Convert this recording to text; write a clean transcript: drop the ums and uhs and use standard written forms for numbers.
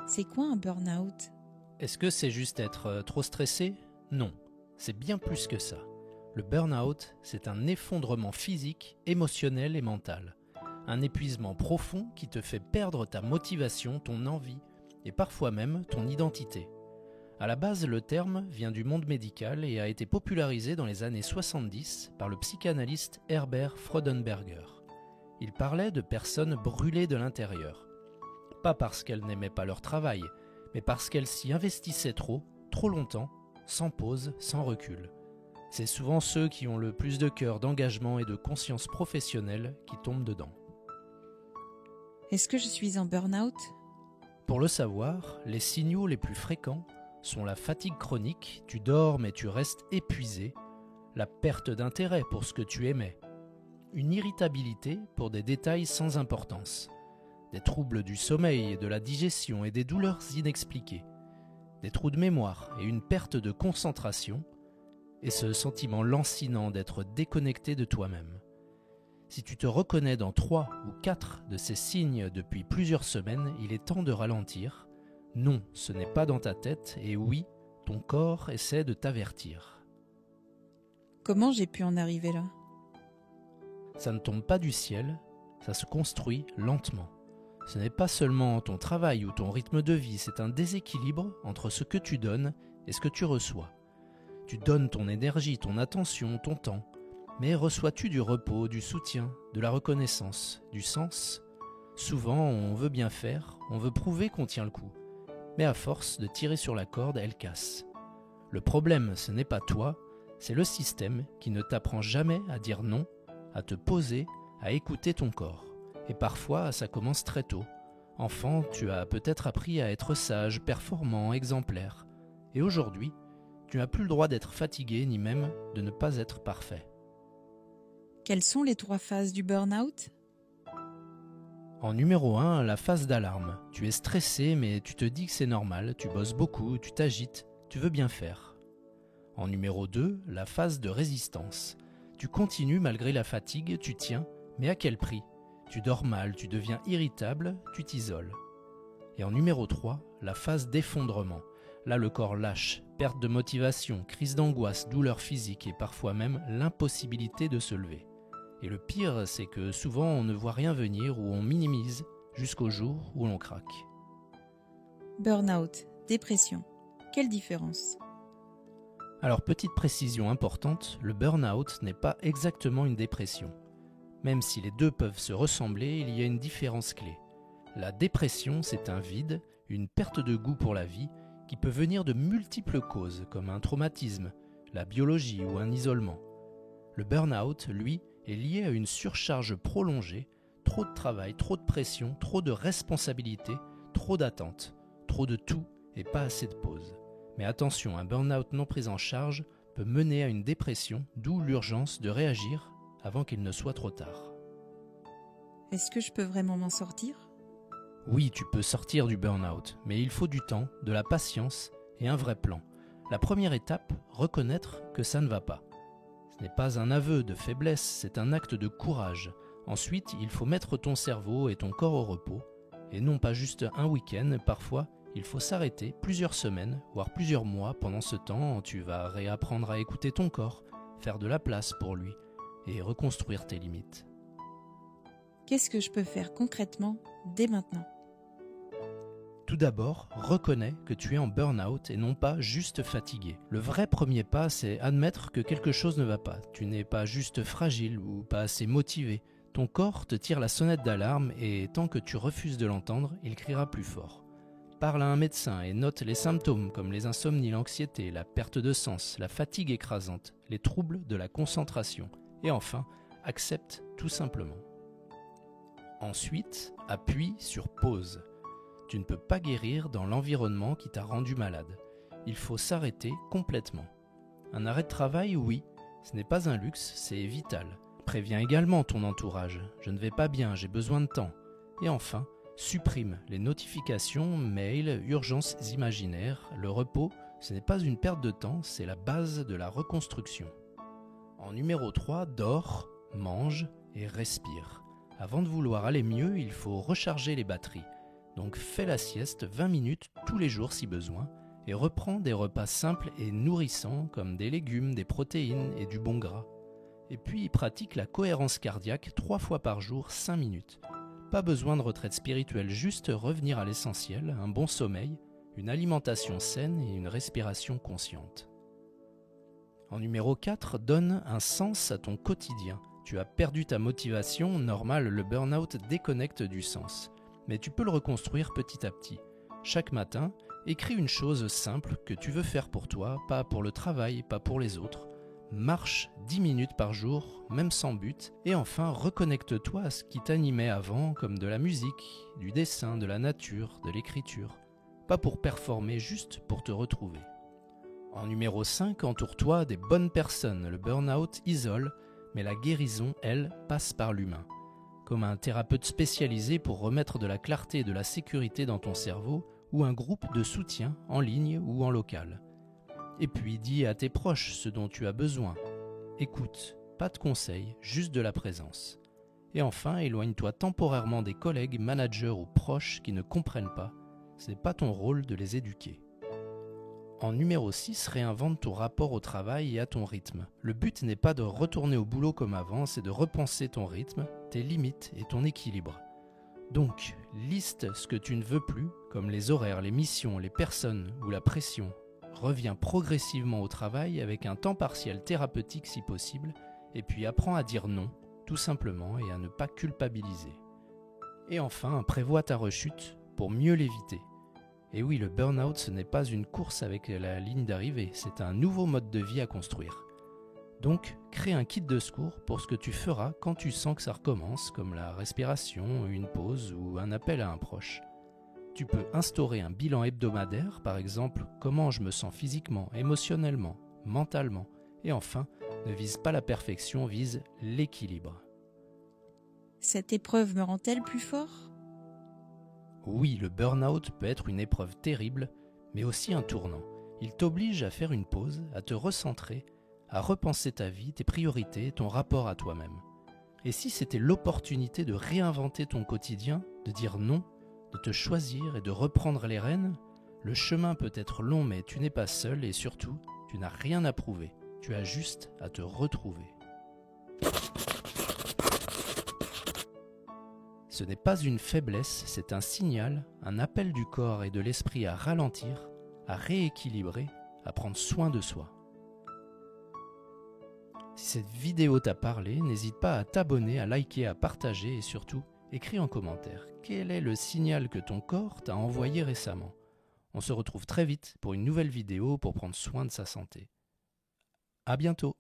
C'est quoi un burn-out? Est-ce que c'est juste être trop stressé? Non, c'est bien plus que ça. Le burn-out, c'est un effondrement physique, émotionnel et mental. Un épuisement profond qui te fait perdre ta motivation, ton envie et parfois même ton identité. À la base, le terme vient du monde médical et a été popularisé dans les années 70 par le psychanalyste Herbert Freudenberger. Il parlait de personnes brûlées de l'intérieur. Pas parce qu'elles n'aimaient pas leur travail, mais parce qu'elles s'y investissaient trop longtemps, sans pause, sans recul. C'est souvent ceux qui ont le plus de cœur, d'engagement et de conscience professionnelle qui tombent dedans. Est-ce que je suis en burn-out? Pour le savoir, les signaux les plus fréquents sont la fatigue chronique, tu dors mais tu restes épuisé, la perte d'intérêt pour ce que tu aimais, une irritabilité pour des détails sans importance, des troubles du sommeil et de la digestion et des douleurs inexpliquées, des trous de mémoire et une perte de concentration, et ce sentiment lancinant d'être déconnecté de toi-même. Si tu te reconnais dans 3 ou 4 de ces signes depuis plusieurs semaines, il est temps de ralentir. Non, ce n'est pas dans ta tête, et oui, ton corps essaie de t'avertir. Comment j'ai pu en arriver là? Ça ne tombe pas du ciel, ça se construit lentement. Ce n'est pas seulement ton travail ou ton rythme de vie, c'est un déséquilibre entre ce que tu donnes et ce que tu reçois. Tu donnes ton énergie, ton attention, ton temps, mais reçois-tu du repos, du soutien, de la reconnaissance, du sens? Souvent, on veut bien faire, on veut prouver qu'on tient le coup, mais à force de tirer sur la corde, elle casse. Le problème, ce n'est pas toi, c'est le système qui ne t'apprend jamais à dire non, à te poser, à écouter ton corps. Et parfois, ça commence très tôt. Enfant, tu as peut-être appris à être sage, performant, exemplaire. Et aujourd'hui, tu n'as plus le droit d'être fatigué, ni même de ne pas être parfait. Quelles sont les 3 phases du burn-out? En numéro 1, la phase d'alarme. Tu es stressé, mais tu te dis que c'est normal, tu bosses beaucoup, tu t'agites, tu veux bien faire. En numéro 2, la phase de résistance. Tu continues malgré la fatigue, tu tiens, mais à quel prix? Tu dors mal, tu deviens irritable, tu t'isoles. Et en numéro 3, la phase d'effondrement. Là, le corps lâche, perte de motivation, crise d'angoisse, douleur physique et parfois même l'impossibilité de se lever. Et le pire, c'est que souvent on ne voit rien venir ou on minimise jusqu'au jour où l'on craque. Burn-out, dépression. Quelle différence? Alors, petite précision importante, le burn-out n'est pas exactement une dépression. Même si les deux peuvent se ressembler, il y a une différence clé. La dépression, c'est un vide, une perte de goût pour la vie, qui peut venir de multiples causes, comme un traumatisme, la biologie ou un isolement. Le burn-out, lui, est lié à une surcharge prolongée, trop de travail, trop de pression, trop de responsabilités, trop d'attentes, trop de tout et pas assez de pause. Mais attention, un burn-out non pris en charge peut mener à une dépression, d'où l'urgence de réagir avant qu'il ne soit trop tard. Est-ce que je peux vraiment m'en sortir? Oui, tu peux sortir du burn-out, mais il faut du temps, de la patience et un vrai plan. La première étape, reconnaître que ça ne va pas. Ce n'est pas un aveu de faiblesse, c'est un acte de courage. Ensuite, il faut mettre ton cerveau et ton corps au repos, et non pas juste un week-end, parfois il faut s'arrêter plusieurs semaines, voire plusieurs mois. Pendant ce temps, tu vas réapprendre à écouter ton corps, faire de la place pour lui, et reconstruire tes limites. Qu'est-ce que je peux faire concrètement dès maintenant? Tout d'abord, reconnais que tu es en burn-out et non pas juste fatigué. Le vrai premier pas, c'est admettre que quelque chose ne va pas. Tu n'es pas juste fragile ou pas assez motivé. Ton corps te tire la sonnette d'alarme et tant que tu refuses de l'entendre, il criera plus fort. Parle à un médecin et note les symptômes comme les insomnies, l'anxiété, la perte de sens, la fatigue écrasante, les troubles de la concentration. Et enfin, accepte tout simplement. Ensuite, appuie sur pause. Tu ne peux pas guérir dans l'environnement qui t'a rendu malade. Il faut s'arrêter complètement. Un arrêt de travail, oui, ce n'est pas un luxe, c'est vital. Préviens également ton entourage. Je ne vais pas bien, j'ai besoin de temps. Et enfin, supprime les notifications, mails, urgences imaginaires. Le repos, ce n'est pas une perte de temps, c'est la base de la reconstruction. En numéro 3, dors, mange et respire. Avant de vouloir aller mieux, il faut recharger les batteries. Donc fais la sieste 20 minutes tous les jours si besoin et reprends des repas simples et nourrissants comme des légumes, des protéines et du bon gras. Et puis pratique la cohérence cardiaque 3 fois par jour 5 minutes. Pas besoin de retraite spirituelle, juste revenir à l'essentiel, un bon sommeil, une alimentation saine et une respiration consciente. En numéro 4, donne un sens à ton quotidien. Tu as perdu ta motivation, normal, le burn-out déconnecte du sens. Mais tu peux le reconstruire petit à petit. Chaque matin, écris une chose simple que tu veux faire pour toi, pas pour le travail, pas pour les autres. Marche 10 minutes par jour, même sans but, et enfin reconnecte-toi à ce qui t'animait avant, comme de la musique, du dessin, de la nature, de l'écriture. Pas pour performer, juste pour te retrouver. En numéro 5, entoure-toi des bonnes personnes. Le burn-out isole, mais la guérison, elle, passe par l'humain. Comme un thérapeute spécialisé pour remettre de la clarté et de la sécurité dans ton cerveau, ou un groupe de soutien en ligne ou en local. Et puis dis à tes proches ce dont tu as besoin. Écoute, pas de conseils, juste de la présence. Et enfin, éloigne-toi temporairement des collègues, managers ou proches qui ne comprennent pas. Ce n'est pas ton rôle de les éduquer. En numéro 6, réinvente ton rapport au travail et à ton rythme. Le but n'est pas de retourner au boulot comme avant, c'est de repenser ton rythme, tes limites et ton équilibre. Donc, liste ce que tu ne veux plus, comme les horaires, les missions, les personnes ou la pression. Reviens progressivement au travail avec un temps partiel thérapeutique si possible, et puis apprends à dire non, tout simplement, et à ne pas culpabiliser. Et enfin, prévois ta rechute pour mieux l'éviter. Et oui, le burn-out, ce n'est pas une course avec la ligne d'arrivée, c'est un nouveau mode de vie à construire. Donc, crée un kit de secours pour ce que tu feras quand tu sens que ça recommence, comme la respiration, une pause ou un appel à un proche. Tu peux instaurer un bilan hebdomadaire, par exemple, comment je me sens physiquement, émotionnellement, mentalement. Et enfin, ne vise pas la perfection, vise l'équilibre. Cette épreuve me rend-elle plus fort ? Oui, le burn-out peut être une épreuve terrible, mais aussi un tournant. Il t'oblige à faire une pause, à te recentrer, à repenser ta vie, tes priorités, ton rapport à toi-même. Et si c'était l'opportunité de réinventer ton quotidien, de dire non, de te choisir et de reprendre les rênes, le chemin peut être long mais tu n'es pas seul et surtout, tu n'as rien à prouver. Tu as juste à te retrouver. Ce n'est pas une faiblesse, c'est un signal, un appel du corps et de l'esprit à ralentir, à rééquilibrer, à prendre soin de soi. Si cette vidéo t'a parlé, n'hésite pas à t'abonner, à liker, à partager et surtout, écris en commentaire quel est le signal que ton corps t'a envoyé récemment. On se retrouve très vite pour une nouvelle vidéo pour prendre soin de sa santé. À bientôt.